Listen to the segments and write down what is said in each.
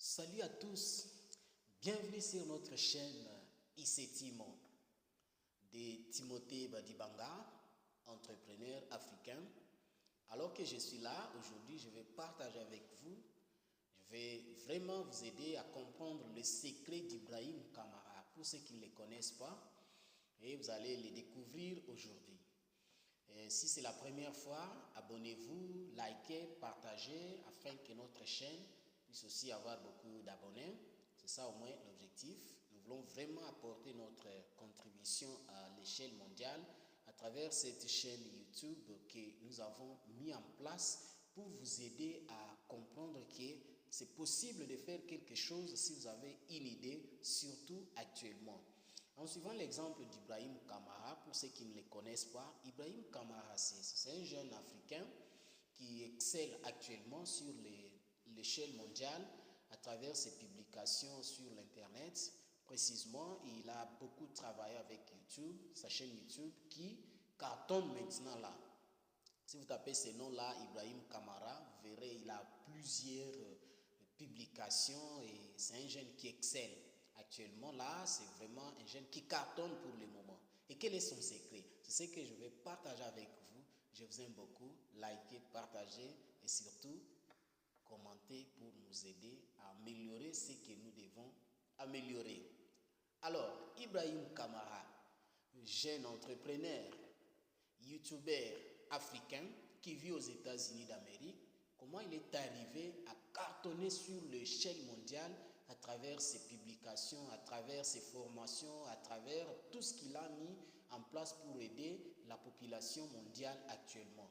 Salut à tous, bienvenue sur notre chaîne ICTimo de Timothée Badibanga, entrepreneur africain. Alors que je suis là, aujourd'hui, je vais partager avec vous, je vais vraiment vous aider à comprendre le secret d'Ibrahim Kamara, pour ceux qui ne le connaissent pas, et vous allez le découvrir aujourd'hui. Si c'est la première fois, abonnez-vous, likez, partagez, afin que notre chaîne puisse aussi avoir beaucoup d'abonnés. C'est ça au moins l'objectif. Nous voulons vraiment apporter notre contribution à l'échelle mondiale à travers cette chaîne YouTube que nous avons mis en place pour vous aider à comprendre que c'est possible de faire quelque chose si vous avez une idée, surtout actuellement. En suivant l'exemple d'Ibrahim Kamara, pour ceux qui ne le connaissent pas, Ibrahim Kamara, c'est un jeune Africain qui excelle actuellement sur l'échelle mondiale à travers ses publications sur l'Internet. Précisément, il a beaucoup travaillé avec YouTube, sa chaîne YouTube qui cartonne maintenant là. Si vous tapez ce nom-là, Ibrahim Kamara, vous verrez, il a plusieurs publications et c'est un jeune qui excelle. Actuellement, là, c'est vraiment un jeune qui cartonne pour le moment. Et quel est son secret? C'est ce que je vais partager avec vous. Je vous aime beaucoup. Likez, partagez et surtout, commentez pour nous aider à améliorer ce que nous devons améliorer. Alors, Ibrahim Kamara, jeune entrepreneur, youtubeur africain qui vit aux États-Unis d'Amérique, comment il est arrivé à cartonner sur l'échelle mondiale à travers ses publications, à travers ses formations, à travers tout ce qu'il a mis en place pour aider la population mondiale actuellement.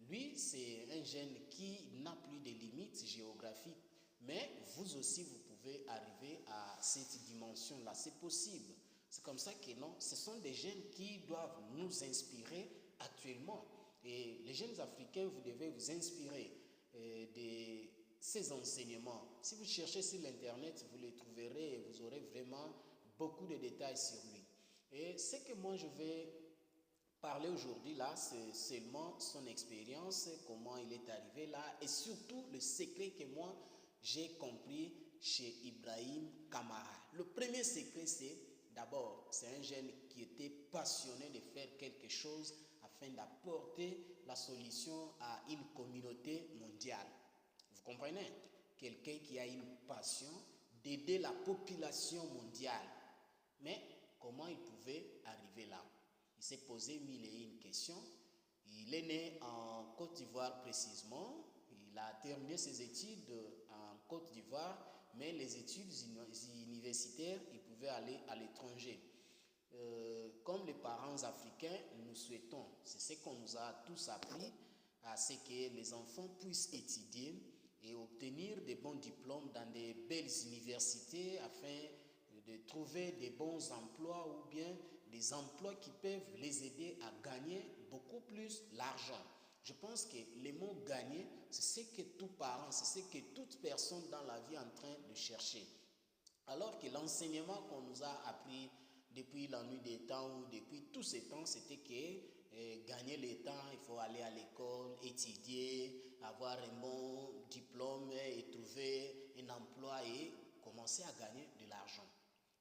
Lui, c'est un jeune qui n'a plus de limites géographiques, mais vous aussi, vous pouvez arriver à cette dimension-là. C'est possible. C'est comme ça que non, ce sont des jeunes qui doivent nous inspirer actuellement. Et les jeunes africains, vous devez vous inspirer de ces enseignements. Si vous cherchez sur l'internet, vous les trouverez et vous aurez vraiment beaucoup de détails sur lui. Et ce que moi je vais parler aujourd'hui là, c'est seulement son expérience, comment il est arrivé là et surtout le secret que moi j'ai compris chez Ibrahim Kamara. Le premier secret, c'est d'abord, c'est un jeune qui était passionné de faire quelque chose afin d'apporter la solution à une communauté mondiale. Vous comprenez? Quelqu'un qui a une passion d'aider la population mondiale. Mais comment il pouvait arriver là? Il s'est posé mille et une questions. Il est né en Côte d'Ivoire précisément. Il a terminé ses études en Côte d'Ivoire, mais les études universitaires, il pouvait aller à l'étranger. Comme les parents africains, nous souhaitons, c'est ce qu'on nous a tous appris, à ce que les enfants puissent étudier et obtenir des bons diplômes dans des belles universités afin de trouver des bons emplois ou bien des emplois qui peuvent les aider à gagner beaucoup plus l'argent. Je pense que le mot gagner, c'est ce que tout parent, c'est ce que toute personne dans la vie est en train de chercher. Alors que l'enseignement qu'on nous a appris depuis la nuit des temps ou depuis tous ces temps, c'était que gagner le temps, il faut aller à l'école, étudier, avoir un bon diplôme et trouver un emploi et commencer à gagner de l'argent.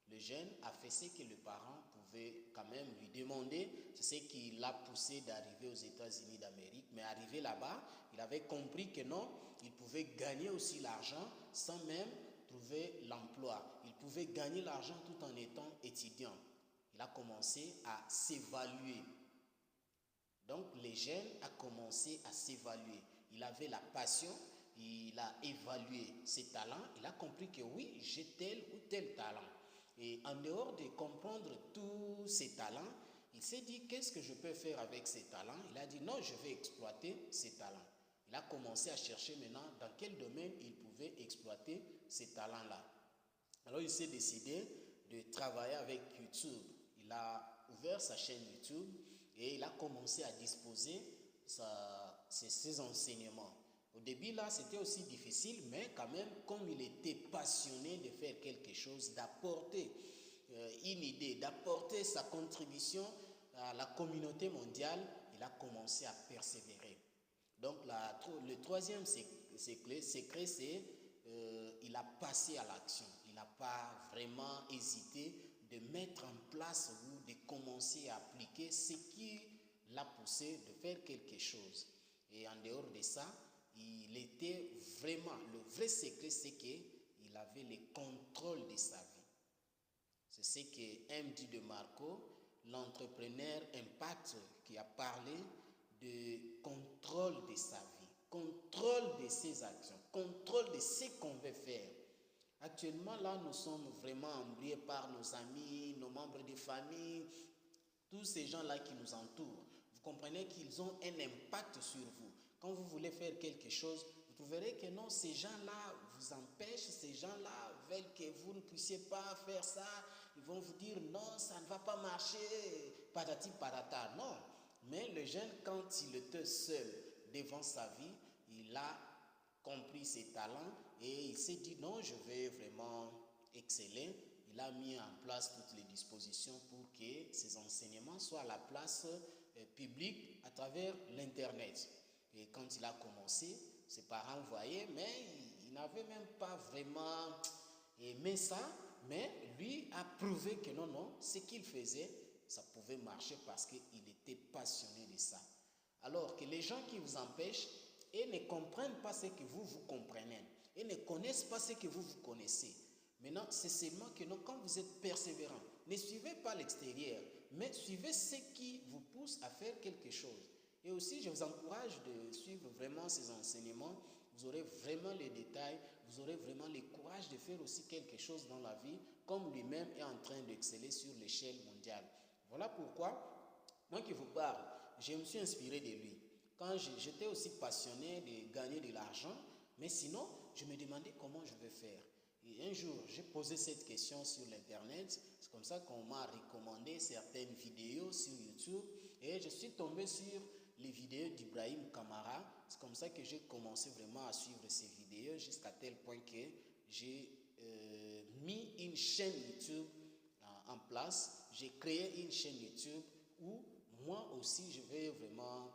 Le jeune a fait ce que le parent pouvait quand même lui demander. C'est ce qui l'a poussé d'arriver aux États-Unis d'Amérique. Mais arrivé là-bas, il avait compris que non, il pouvait gagner aussi l'argent sans même trouver l'emploi. Il pouvait gagner l'argent tout en étant étudiant. Il a commencé à s'évaluer. Donc, le jeune a commencé à s'évaluer. Il avait la passion, il a évalué ses talents. Il a compris que oui, j'ai tel ou tel talent. Et en dehors de comprendre tous ses talents, il s'est dit, qu'est-ce que je peux faire avec ces talents? Il a dit, non, je vais exploiter ces talents. Il a commencé à chercher maintenant dans quel domaine il pouvait exploiter ces talents-là. Alors, il s'est décidé de travailler avec YouTube. Il a ouvert sa chaîne YouTube et il a commencé à disposer ses enseignements. Au début, là, c'était aussi difficile, mais quand même, comme il était passionné de faire quelque chose, d'apporter une idée, d'apporter sa contribution à la communauté mondiale, il a commencé à persévérer. Donc, le troisième secret, c'est qu'il a passé à l'action. Il n'a pas vraiment hésité de mettre en place ou de commencer à appliquer ce qui l'a poussé de faire quelque chose. Et en dehors de ça, il était vraiment, le vrai secret, c'est qu'il avait le contrôle de sa vie. C'est ce que M.D. DeMarco, l'entrepreneur impact, qui a parlé de contrôle de sa vie, contrôle de ses actions, contrôle de ce qu'on veut faire. Actuellement, là, nous sommes vraiment embrouillés par nos amis, nos membres de famille, tous ces gens-là qui nous entourent. Vous comprenez qu'ils ont un impact sur vous. Quand vous voulez faire quelque chose, vous trouverez que non, ces gens-là vous empêchent, ces gens-là veulent que vous ne puissiez pas faire ça. Ils vont vous dire non, ça ne va pas marcher, patati patata. Non, mais le jeune, quand il était seul devant sa vie, il a compris ses talents et il s'est dit non, je vais vraiment exceller. Il a mis en place toutes les dispositions pour que ses enseignements soient à la place publique à travers l'Internet. Et quand il a commencé, ses parents voyaient, mais il n'avait même pas vraiment aimé ça. Mais lui a prouvé que non, non, ce qu'il faisait, ça pouvait marcher parce qu'il était passionné de ça. Alors que les gens qui vous empêchent, ils ne comprennent pas ce que vous comprenez. Ils ne connaissent pas ce que vous connaissez. Maintenant, c'est seulement que non, quand vous êtes persévérant, ne suivez pas l'extérieur, mais suivez ce qui vous pousse à faire quelque chose. Et aussi, je vous encourage de suivre vraiment ces enseignements. Vous aurez vraiment les détails, vous aurez vraiment le courage de faire aussi quelque chose dans la vie, comme lui-même est en train d'exceller sur l'échelle mondiale. Voilà pourquoi, moi qui vous parle, je me suis inspiré de lui. Quand j'étais aussi passionné de gagner de l'argent, mais sinon, je me demandais comment je vais faire. Et un jour, j'ai posé cette question sur l'Internet. C'est comme ça qu'on m'a recommandé certaines vidéos sur YouTube. Et je suis tombé sur les vidéos d'Ibrahim Kamara. C'est comme ça que j'ai commencé vraiment à suivre ces vidéos jusqu'à tel point que j'ai mis une chaîne YouTube en place. J'ai créé une chaîne YouTube où moi aussi je vais vraiment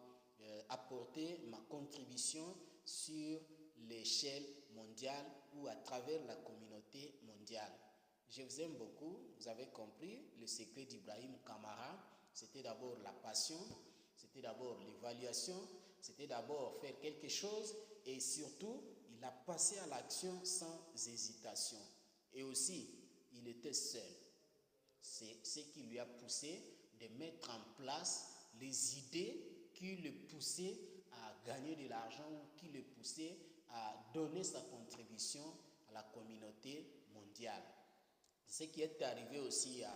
apporter ma contribution sur l'échelle mondiale ou à travers la communauté mondiale. Je vous aime beaucoup. Vous avez compris le secret d'Ibrahim Kamara. C'était d'abord la passion, c'était d'abord l'évaluation, c'était d'abord faire quelque chose et surtout, il a passé à l'action sans hésitation. Et aussi, il était seul. C'est ce qui lui a poussé de mettre en place les idées qui le poussaient à gagner de l'argent ou qui le poussaient à donner sa contribution à la communauté mondiale. Ce qui est arrivé aussi à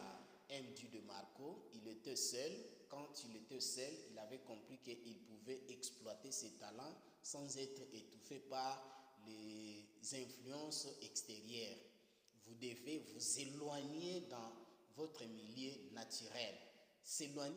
M.D. DeMarco, il était seul. Quand il était seul, il avait compris qu'il pouvait exploiter ses talents sans être étouffé par les influences extérieures. Vous devez vous éloigner dans votre milieu naturel. S'éloigner